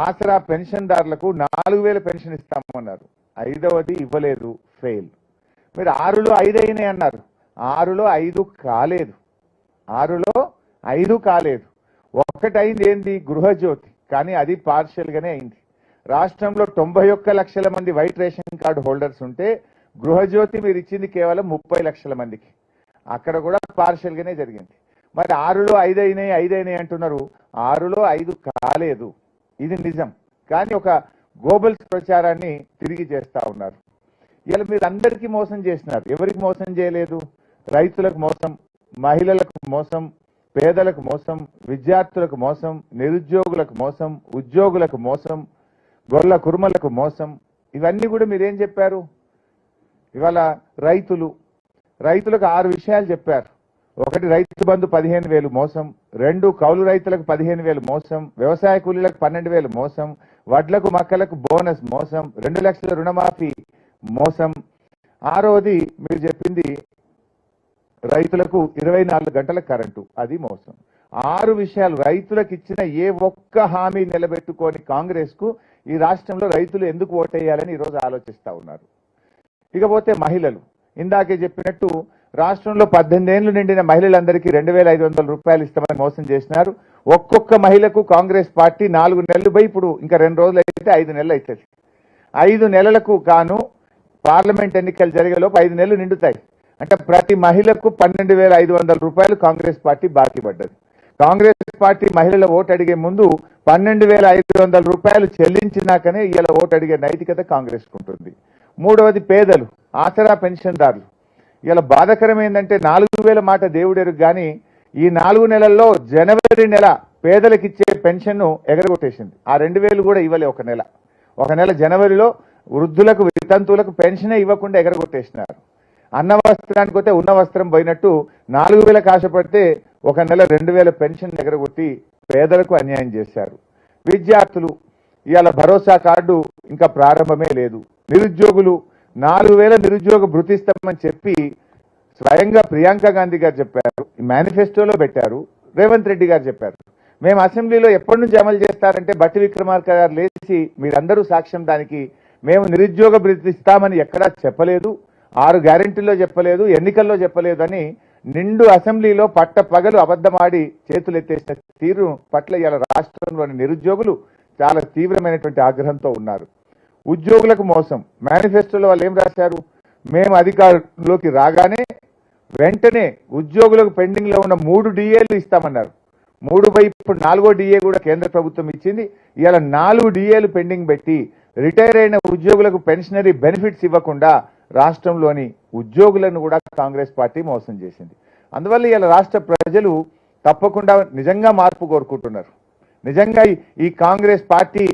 ఆసరా పెన్షన్దారులకు 4000 pension ఇస్తామన్నారు. 5వది ఇవ్వలేదు, fail. మీరు 6లో 5 అయినాయి అన్నారు. 6లో 5 కాలేదు. 6లో 5 కాలేదు. ఒక్కటైంది ఏంది? గృహజ్యోతి. కానీ అది పార్షియల్ గానే అయింది. రాష్ట్రంలో 91 లక్షల మంది వైట్ రేషన్ కార్డు హోల్డర్స్ ఉంటే గృహజ్యోతి మీరు ఇచ్చింది కేవలం 30 లక్షల మందికి. అక్కడ కూడా పార్షియల్ గానే జరిగింది. మరి 6లో 5 అయినాయి 5 అయినాయి అంటున్నారు. 6లో 5 కాలేదు. ఇది నిజం. కానీ ఒక గోబల్స్ ప్రచారాన్ని తిరిగి చేస్తా ఉన్నారు. ఇలా మీరు అందరికీ మోసం చేసినారు. ఎవరికి మోసం చేయలేదు? రైతులకు మోసం, మహిళలకు మోసం, పేదలకు మోసం, విద్యార్థులకు మోసం, నిరుద్యోగులకు మోసం, ఉద్యోగులకు మోసం, గొల్ల కుర్మలకు మోసం. ఇవన్నీ కూడా మీరేం చెప్పారు? ఇవాళ రైతులకు 6 విషయాలు చెప్పారు. 1 రైతు బంధు 15,000 మోసం, 2 కౌలు రైతులకు 15,000 మోసం, వ్యవసాయ కూలీలకు 12,000 మోసం, వడ్లకు మక్కలకు బోనస్ మోసం, 2 లక్షల రుణమాఫీ మోసం. 6వది మీరు చెప్పింది రైతులకు 24 గంటల కరెంటు, అది మోసం. 6 విషయాలు రైతులకు ఇచ్చిన ఏ ఒక్క హామీ నిలబెట్టుకొని కాంగ్రెస్ కు ఈ రాష్ట్రంలో రైతులు ఎందుకు ఓటేయాలని ఈరోజు ఆలోచిస్తా ఉన్నారు. ఇకపోతే మహిళలు, ఇందాకే చెప్పినట్టు రాష్ట్రంలో 18 ఏళ్లు నిండిన మహిళలందరికీ 2,500 రూపాయలు ఇస్తామని మోసం చేసినారు. ఒక్కొక్క మహిళకు కాంగ్రెస్ పార్టీ 4 నెలలు పోయి ఇప్పుడు ఇంకా 2 రోజులు అయితే 5 నెలలు అవుతుంది. 5 నెలలకు గాను పార్లమెంట్ ఎన్నికలు జరిగేలోపు 5 నెలలు నిండుతాయి. అంటే ప్రతి మహిళకు 12,500 రూపాయలు కాంగ్రెస్ పార్టీ బాకీ పడ్డది. కాంగ్రెస్ పార్టీ మహిళల ఓటు అడిగే ముందు 12,500 రూపాయలు చెల్లించినాకనే ఇలా ఓటు అడిగే నైతికత కాంగ్రెస్ ఉంటుంది. 3వది పేదలు, ఆసరా పెన్షన్దారులు. ఇలా బాధాకరం ఏంటంటే 4,000 మాట దేవుడెరుగు కానీ ఈ 4 నెలల్లో జనవరి నెల పేదలకు ఇచ్చే పెన్షన్ను ఎగరగొట్టేసింది. ఆ 2,000 కూడా ఇవ్వలే. ఒక నెల జనవరిలో వృద్ధులకు వితంతువులకు పెన్షనే ఇవ్వకుండా ఎగరగొట్టేసినారు. అన్న వస్త్రానికి పోతే ఉన్న వస్త్రం పోయినట్టు 4,000 ఆశపడితే ఒక నెల 2,000 పెన్షన్ ఎగరగొట్టి పేదలకు అన్యాయం చేశారు. విద్యార్థులు, ఇవాళ భరోసా కార్డు ఇంకా ప్రారంభమే లేదు. నిరుద్యోగులు 4,000 నిరుద్యోగ భృతి ఇస్తామని చెప్పి స్వయంగా ప్రియాంక గాంధీ గారు చెప్పారు, మేనిఫెస్టోలో పెట్టారు, రేవంత్ రెడ్డి గారు చెప్పారు. మేము అసెంబ్లీలో ఎప్పటి నుంచి అమలు చేస్తారంటే బట్టి విక్రమార్క గారు లేచి మీరందరూ సాక్ష్యం దానికి, మేము నిరుద్యోగ భృతి ఇస్తామని ఎక్కడా చెప్పలేదు, 6 గ్యారెంటీల్లో చెప్పలేదు, ఎన్నికల్లో చెప్పలేదు అని నిండు అసెంబ్లీలో పట్టపగలు అబద్ధమాడి చేతులు ఎత్తేసిన తీరు పట్ల ఇవాళ రాష్ట్రంలోని నిరుద్యోగులు చాలా తీవ్రమైనటువంటి ఆగ్రహంతో ఉన్నారు. ఉద్యోగులకు మోసం. మేనిఫెస్టోలో వాళ్ళు ఏం రాశారు? మేము అధికారంలోకి రాగానే వెంటనే ఉద్యోగులకు పెండింగ్ లో ఉన్న 3 డిఏలు ఇస్తామన్నారు. 3 ఇప్పుడు 4వ డిఏ కూడా కేంద్ర ప్రభుత్వం ఇచ్చింది. ఇవాళ 4 డిఏలు పెండింగ్ పెట్టి రిటైర్ అయిన ఉద్యోగులకు పెన్షనరీ బెనిఫిట్స్ ఇవ్వకుండా రాష్ట్రంలోని ఉద్యోగులను కూడా కాంగ్రెస్ పార్టీ మోసం చేసింది. అందువల్ల ఇవాళ రాష్ట్ర ప్రజలు తప్పకుండా నిజంగా మార్పు కోరుకుంటున్నారు. నిజంగా ఈ కాంగ్రెస్ పార్టీ